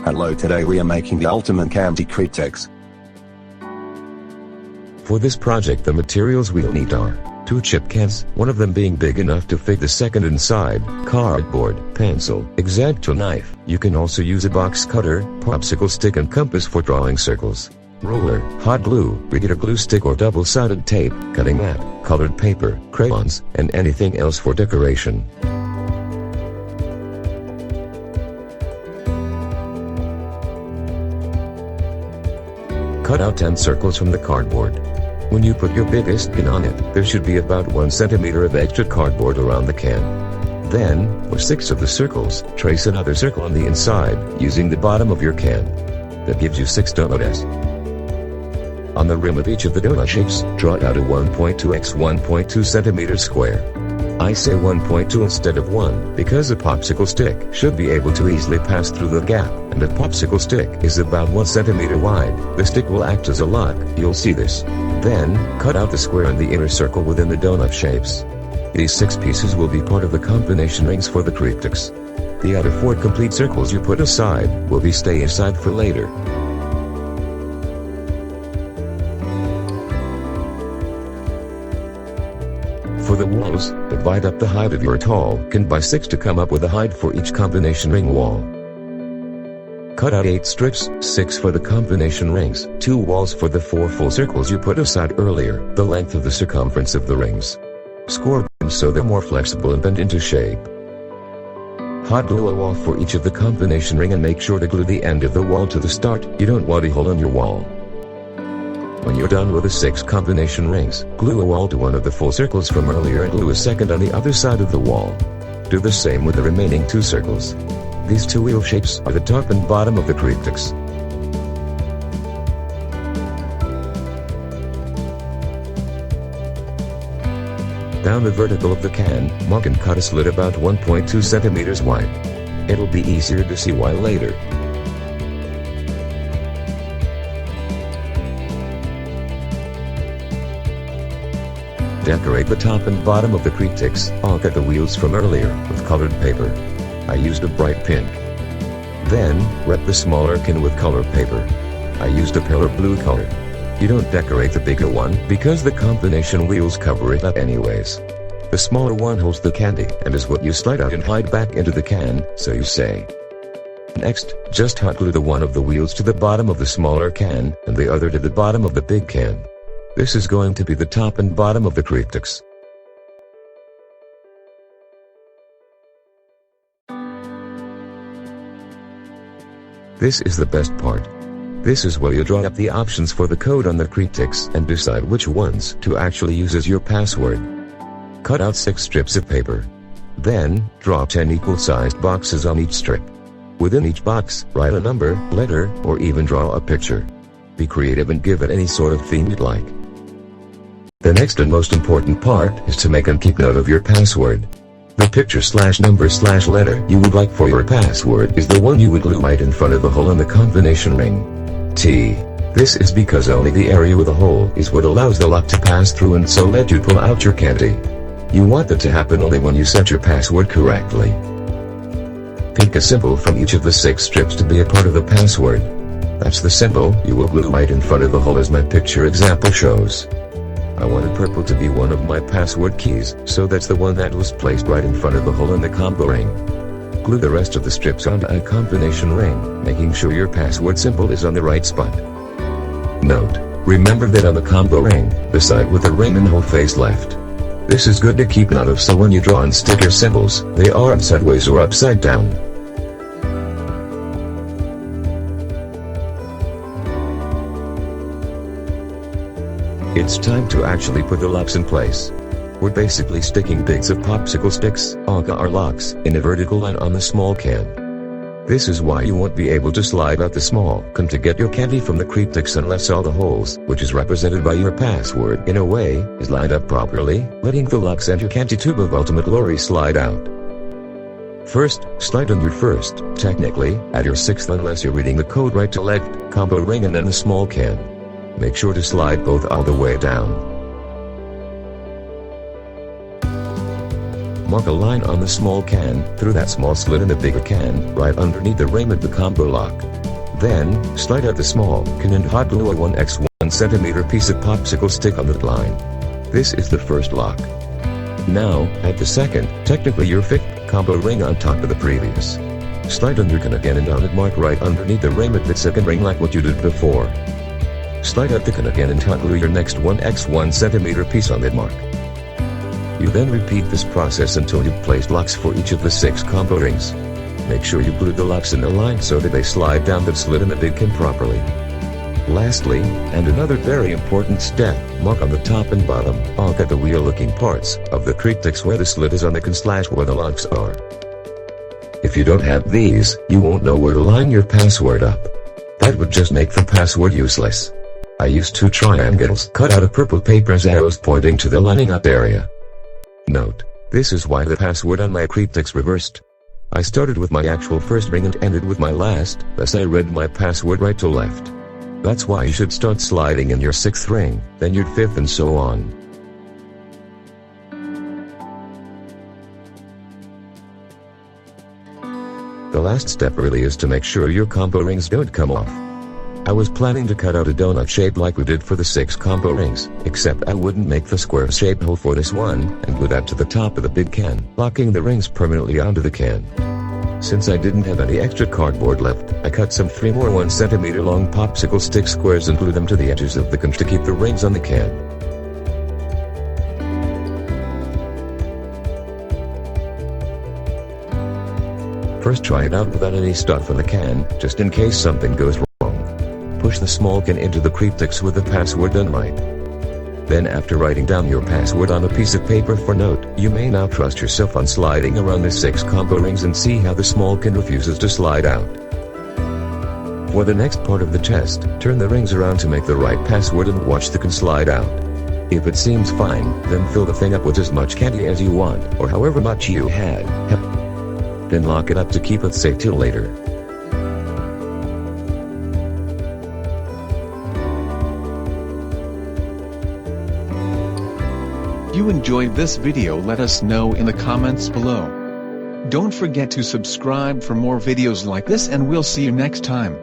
Hello, today we are making the ultimate Candy Cryptex. For this project the materials we'll need are 2 chip cans, one of them being big enough to fit the second inside, cardboard, pencil, X-Acto knife. You can also use a box cutter, popsicle stick and compass for drawing circles. Roller, hot glue, regular glue stick or double-sided tape, cutting mat, colored paper, crayons, and anything else for decoration. Cut out 10 circles from the cardboard. When you put your biggest can on it, there should be about 1 centimeter of extra cardboard around the can. Then, for 6 of the circles, trace another circle on the inside, using the bottom of your can. That gives you 6 donuts. On the rim of each of the donut shapes, draw out a 1.2 x 1.2 centimeter square. I say 1.2 instead of 1, because a popsicle stick should be able to easily pass through the gap, and a popsicle stick is about 1 centimeter wide. The stick will act as a lock, you'll see this. Then, cut out the square in the inner circle within the donut shapes. These 6 pieces will be part of the combination rings for the Cryptex. The other 4 complete circles you put aside will be stay aside for later. For the walls, divide up the height of your tall can by 6 to come up with a height for each combination ring wall. Cut out 8 strips, 6 for the combination rings, 2 walls for the 4 full circles you put aside earlier, the length of the circumference of the rings. Score them so they're more flexible and bend into shape. Hot glue a wall for each of the combination ring and make sure to glue the end of the wall to the start, you don't want a hole in your wall. When you're done with the 6 combination rings, glue a wall to one of the full circles from earlier and glue a second on the other side of the wall. Do the same with the remaining 2 circles. These 2 wheel shapes are the top and bottom of the Cryptex. Down the vertical of the can, mark and cut a slit about 1.2 centimeters wide. It'll be easier to see why later. Decorate the top and bottom of the Cryptex. I'll cut the wheels from earlier with colored paper. I used a bright pink. Then, wrap the smaller can with colored paper. I used a pale blue color. You don't decorate the bigger one because the combination wheels cover it up anyways. The smaller one holds the candy and is what you slide out and hide back into the can, so you say. Next, just hot glue the one of the wheels to the bottom of the smaller can and the other to the bottom of the big can. This is going to be the top and bottom of the Cryptex. This is the best part. This is where you draw up the options for the code on the Cryptex and decide which ones to actually use as your password. Cut out 6 strips of paper. Then, draw 10 equal-sized boxes on each strip. Within each box, write a number, letter, or even draw a picture. Be creative and give it any sort of theme you'd like. The next and most important part is to make and keep note of your password. The picture/number/letter you would like for your password is the one you would glue right in front of the hole in the combination ring. T. This is because only the area with the hole is what allows the lock to pass through and so let you pull out your candy. You want that to happen only when you set your password correctly. Pick a symbol from each of the 6 strips to be a part of the password. That's the symbol you will glue right in front of the hole as my picture example shows. I wanted purple to be one of my password keys, so that's the one that was placed right in front of the hole in the combo ring. Glue the rest of the strips onto a combination ring, making sure your password symbol is on the right spot. Note: remember that on the combo ring, the side with the ring and hole face left. This is good to keep note of so when you draw and stick your symbols, they are sideways or upside down. It's time to actually put the locks in place. We're basically sticking bits of popsicle sticks, aka our locks, in a vertical line on the small can. This is why you won't be able to slide out the small can to get your candy from the Cryptex unless all the holes, which is represented by your password in a way, is lined up properly, letting the locks and your candy tube of ultimate glory slide out. First, slide on your first, technically, at your 6th unless you're reading the code right to left, combo ring and then the small can. Make sure to slide both all the way down. Mark a line on the small can, through that small slit in the bigger can, right underneath the ring of the combo lock. Then, slide out the small can and hot glue a 1x1 cm piece of popsicle stick on that line. This is the first lock. Now, add the second, technically your fifth, combo ring on top of the previous. Slide on your can again and on it mark right underneath the ring of the second ring like what you did before. Slide out the can again and hot glue your next 1x1 cm piece on that mark. You then repeat this process until you've placed locks for each of the 6 combo rings. Make sure you glue the locks in a line so that they slide down the slit in the big can properly. Lastly, and another very important step, mark on the top and bottom, all at the wheel looking parts, of the Cryptex where the slit is on the can / where the locks are. If you don't have these, you won't know where to line your password up. That would just make the password useless. I used 2 triangles cut out of purple paper as arrows pointing to the lining up area. Note: this is why the password on my Cryptex reversed. I started with my actual first ring and ended with my last, thus I read my password right to left. That's why you should start sliding in your 6th ring, then your 5th and so on. The last step really is to make sure your combo rings don't come off. I was planning to cut out a donut shape like we did for the 6 combo rings, except I wouldn't make the square shaped hole for this one, and glue that to the top of the big can, locking the rings permanently onto the can. Since I didn't have any extra cardboard left, I cut some 3 more 1 cm long popsicle stick squares and glued them to the edges of the can to keep the rings on the can. First try it out without any stuff on the can, just in case something goes wrong. Push the small can into the Cryptex with the password done right. Then after writing down your password on a piece of paper for note, you may now trust yourself on sliding around the 6 combo rings and see how the small can refuses to slide out. For the next part of the test, turn the rings around to make the right password and watch the can slide out. If it seems fine, then fill the thing up with as much candy as you want, or however much you had. Then lock it up to keep it safe till later. If you enjoyed this video, let us know in the comments below. Don't forget to subscribe for more videos like this, and we'll see you next time.